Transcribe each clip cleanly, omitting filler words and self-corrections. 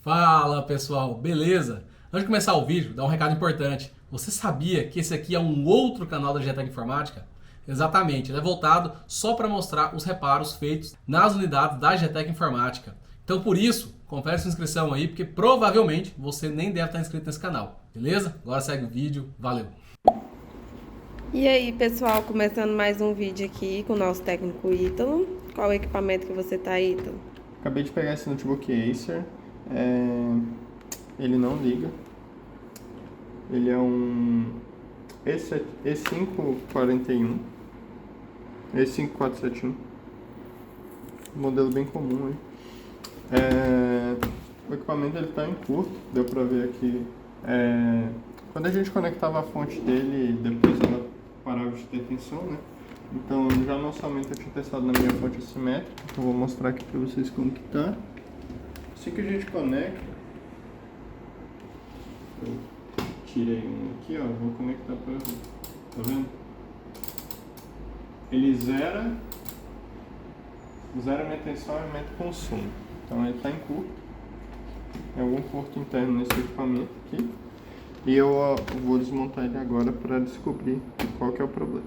Fala pessoal, beleza? Antes de começar o vídeo, dá um recado importante. Você sabia que esse aqui é um outro canal da GTEC Informática? Exatamente, ele é voltado só para mostrar os reparos feitos nas unidades da GTEC Informática. Então por isso, confere sua inscrição aí, porque provavelmente você nem deve estar inscrito nesse canal, beleza? Agora segue o vídeo, valeu! E aí, pessoal, começando mais um vídeo aqui com o nosso técnico Ítalo. Qual o equipamento que você tá, Ítalo? Acabei de pegar esse notebook Acer, ele não liga, ele é um E541, E5471, um modelo bem comum aí. O equipamento ele tá em curto, deu pra ver aqui, quando a gente conectava a fonte dele, depois ela parava de ter tensão, né? Então, já no orçamento eu tinha testado na minha fonte assimétrica, eu vou mostrar aqui pra vocês como que tá. Assim que a gente conecta, eu tirei um aqui, ó, vou conectar pra ver, tá vendo? Ele zera minha tensão e aumenta o consumo. Então ele tá em curto, tem algum curto interno nesse equipamento aqui. E eu vou desmontar ele agora para descobrir qual que é o problema.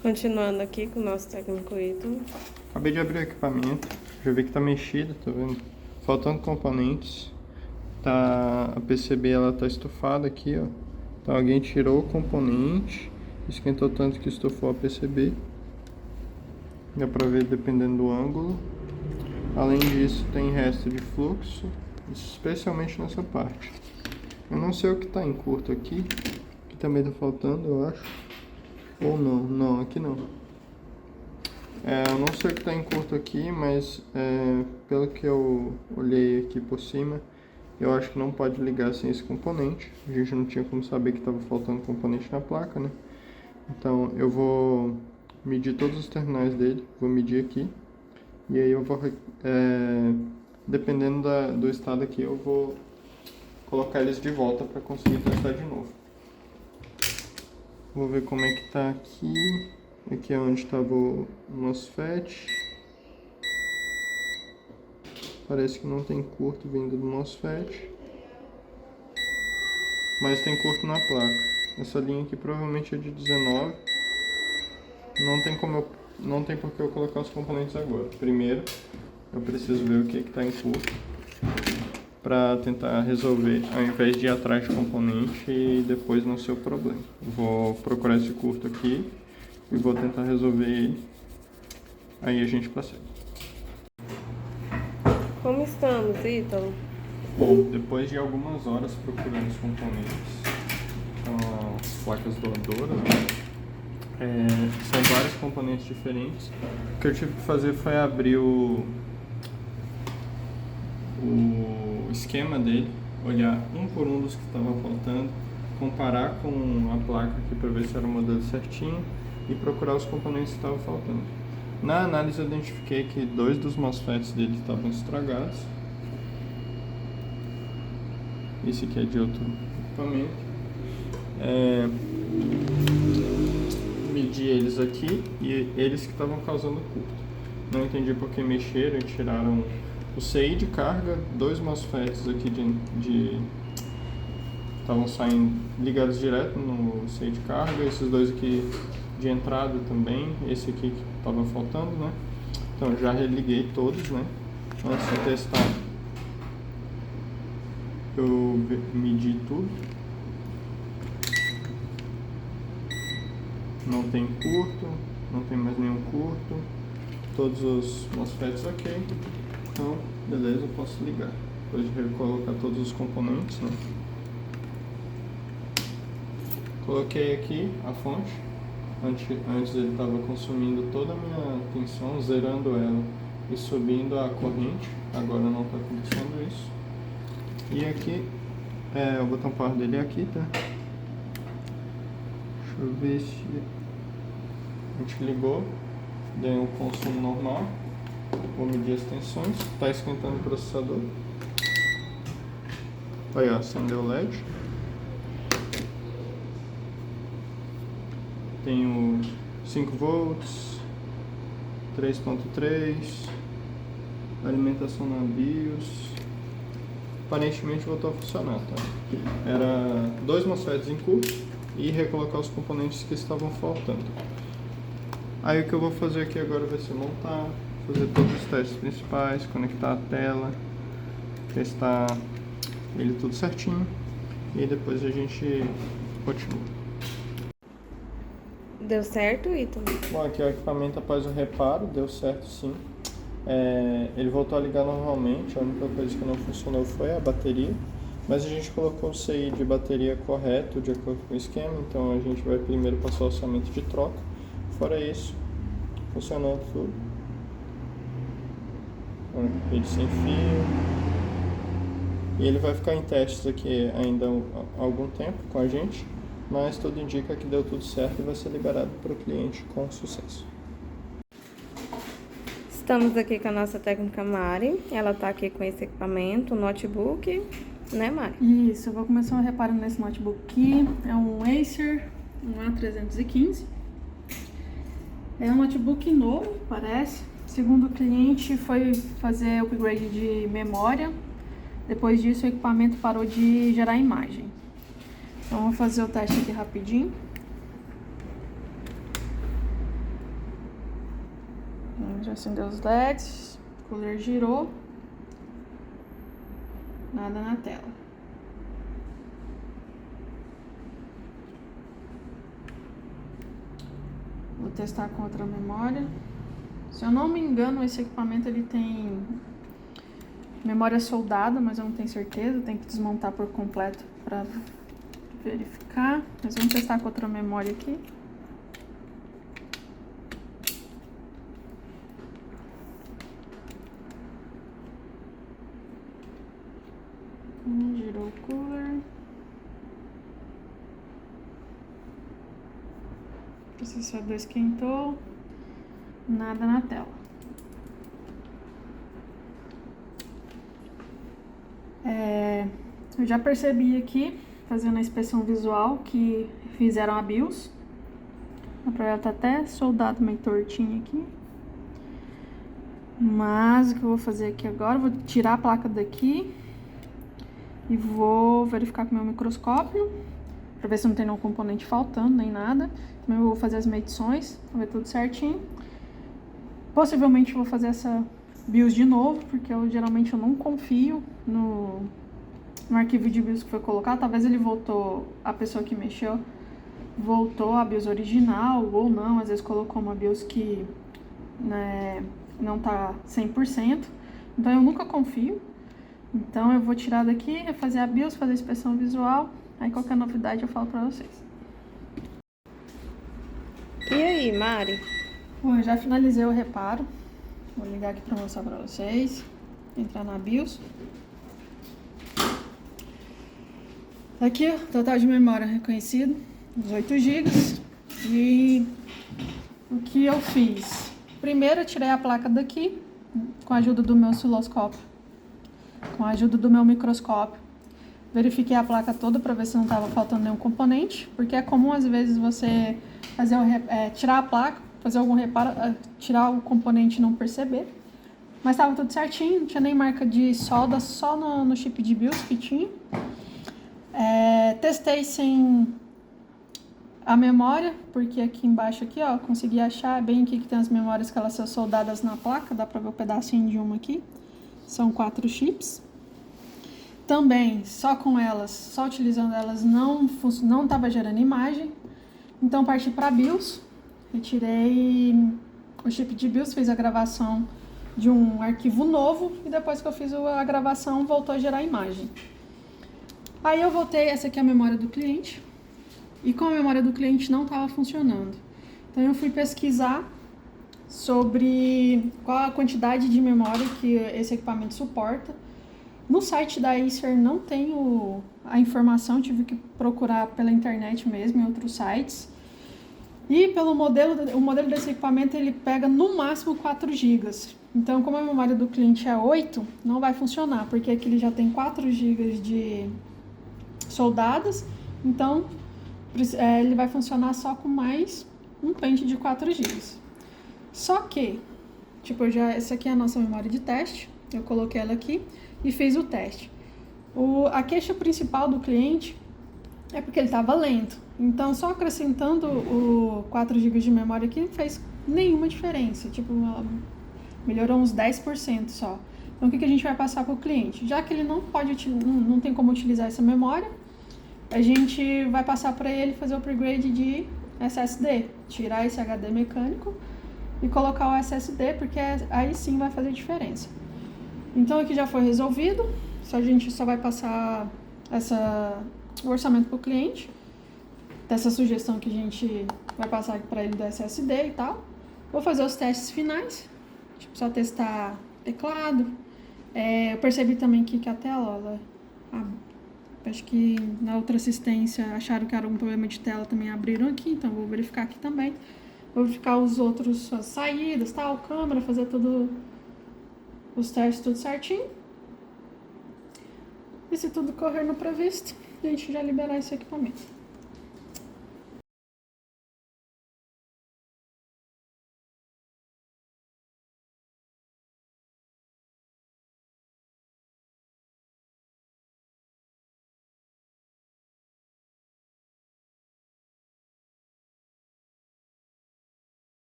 Continuando aqui com o nosso técnico Ítalo. Acabei de abrir o equipamento, já vi que tá mexido, tá vendo? Faltando componentes. Tá, a PCB ela tá estufada aqui, ó. Então alguém tirou o componente, esquentou tanto que estufou a PCB. Dá pra ver dependendo do ângulo. Além disso, tem resto de fluxo, especialmente nessa parte. Eu não sei o que tá em curto aqui, que também tá faltando, eu acho. Ou não, aqui não. Eu não sei o que está em curto aqui, mas pelo que eu olhei aqui por cima, eu acho que não pode ligar sem esse componente. A gente não tinha como saber que estava faltando componente na placa, né? Então eu vou medir todos os terminais dele, vou medir aqui. E aí eu vou, dependendo do estado aqui, eu vou colocar eles de volta para conseguir testar de novo. Vou ver como é que tá aqui. Aqui é onde estava o MOSFET. Parece que não tem curto vindo do MOSFET. Mas tem curto na placa. Essa linha aqui provavelmente é de 19. Não tem por que eu colocar os componentes agora. Primeiro, eu preciso ver o que está em curto para tentar resolver, ao invés de ir atrás de componente e depois não ser o problema. Vou procurar esse curto aqui e vou tentar resolver ele. Aí a gente prossegue. Como estamos, Ítalo? Bom, depois de algumas horas procurando os componentes, são as placas doadoras, né? São vários componentes diferentes. O que eu tive que fazer foi abrir o esquema dele, olhar um por um dos que estavam faltando, comparar com a placa aqui para ver se era o modelo certinho e procurar os componentes que estavam faltando. Na análise eu identifiquei que 2 dos MOSFETs dele estavam estragados. Esse aqui é de outro equipamento. Medi eles aqui e eles que estavam causando curto. Não entendi porque mexeram e tiraram o CI de carga, 2 MOSFETs aqui estavam saindo ligados direto no CI de carga, esses 2 aqui de entrada também, esse aqui que estava faltando, né? Então já religuei todos, né? Antes de testar, eu medi tudo. Não tem curto, não tem mais nenhum curto, todos os MOSFETs ok. Então, beleza, eu posso ligar. Depois de colocar todos os componentes, né? Coloquei aqui a fonte. Antes ele estava consumindo toda a minha tensão, zerando ela e subindo a corrente. Agora não está acontecendo isso. E aqui, o botão power dele é aqui, tá? Deixa eu ver se a gente ligou. Deu um consumo normal. Vou medir as tensões. Está esquentando o processador. Aí, ó, acendeu o LED. Tenho 5 volts, 3.3, alimentação na BIOS. Aparentemente voltou a funcionar, tá? Era 2 MOSFETs em curso e recolocar os componentes que estavam faltando. Aí o que eu vou fazer aqui agora vai ser montar, fazer todos os testes principais, conectar a tela, testar ele tudo certinho e depois a gente continua. Deu certo, Ítalo? Bom, aqui o equipamento após o reparo, deu certo sim. Ele voltou a ligar normalmente, a única coisa que não funcionou foi a bateria, mas a gente colocou o CI de bateria correto, de acordo com o esquema, então a gente vai primeiro passar o orçamento de troca. Fora isso, funcionando tudo. Rede sem fio. E ele vai ficar em testes aqui ainda há algum tempo com a gente, mas tudo indica que deu tudo certo e vai ser liberado para o cliente com sucesso. Estamos aqui com a nossa técnica Mari. Ela tá aqui com esse equipamento, um notebook, né, Mari? Isso, eu vou começar um reparo nesse notebook aqui. É um Acer, um A315. É um notebook novo, parece. Segundo o cliente, foi fazer upgrade de memória. Depois disso, o equipamento parou de gerar imagem. Então, vamos fazer o teste aqui rapidinho. Já acendeu os LEDs, o cooler girou, nada na tela. Vou testar com outra memória. Se eu não me engano, esse equipamento ele tem memória soldada, mas eu não tenho certeza, tem que desmontar por completo para verificar. Mas vamos testar com outra memória aqui. Girou o cooler. O processador esquentou. Nada na tela. Eu já percebi aqui, fazendo a inspeção visual, que fizeram a BIOS. A ela tá até soldado meio tortinho aqui. Mas o que eu vou fazer aqui agora, vou tirar a placa daqui e vou verificar com o meu microscópio para ver se não tem nenhum componente faltando, nem nada. Também vou fazer as medições, pra ver tudo certinho. Possivelmente vou fazer essa BIOS de novo, porque geralmente eu não confio no arquivo de BIOS que foi colocado. Talvez ele voltou, a pessoa que mexeu voltou a BIOS original ou não, às vezes colocou uma BIOS que, né, não tá 100%. Então eu nunca confio. Então eu vou tirar daqui, fazer a BIOS, fazer a inspeção visual. Aí qualquer novidade eu falo pra vocês. E aí, Mari? Bom, eu já finalizei o reparo. Vou ligar aqui pra mostrar pra vocês. Entrar na BIOS. Aqui, ó, total de memória reconhecido, 18 GB. E o que eu fiz? Primeiro eu tirei a placa daqui, com a ajuda do meu osciloscópio, com a ajuda do meu microscópio. Verifiquei a placa toda para ver se não estava faltando nenhum componente, porque é comum às vezes você fazer tirar a placa, fazer algum reparo, tirar o componente e não perceber. Mas estava tudo certinho, não tinha nem marca de solda, só no chip de BIOS que tinha. Testei sem a memória, porque aqui embaixo aqui, ó, consegui achar bem aqui que tem as memórias que elas são soldadas na placa, dá para ver o pedacinho de uma aqui. São 4 chips. Também, só com elas, só utilizando elas, não estava gerando imagem. Então, parti para BIOS, retirei o chip de BIOS, fiz a gravação de um arquivo novo e depois que eu fiz a gravação, voltou a gerar imagem. Aí eu voltei, essa aqui é a memória do cliente, e com a memória do cliente não estava funcionando. Então eu fui pesquisar sobre qual a quantidade de memória que esse equipamento suporta. No site da Acer não tenho a informação, tive que procurar pela internet mesmo, em outros sites. E pelo o modelo desse equipamento, ele pega no máximo 4 GB. Então, como a memória do cliente é 8, não vai funcionar, porque aqui ele já tem 4 GB de soldadas, então ele vai funcionar só com mais um pente de 4 GB. Só que, Tipo, essa aqui é a nossa memória de teste. Eu coloquei ela aqui e fiz o teste. A queixa principal do cliente é porque ele estava lento. Então, só acrescentando o 4 GB de memória aqui não fez nenhuma diferença. Tipo, melhorou uns 10% só. Então, o que a gente vai passar para o cliente? Já que ele não tem como utilizar essa memória, a gente vai passar para ele fazer o upgrade de SSD. Tirar esse HD mecânico e colocar o SSD, porque aí sim vai fazer diferença. Então, aqui já foi resolvido. A gente só vai passar o orçamento para o cliente, dessa sugestão que a gente vai passar para ele do SSD e tal. Vou fazer os testes finais, tipo, só testar teclado. Eu percebi também que a tela, acho que na outra assistência acharam que era um problema de tela, também abriram aqui, então vou verificar aqui também. Vou verificar os outros, as saídas, tal, câmera, fazer os testes tudo certinho. E se tudo correr no previsto, a gente já liberar esse equipamento.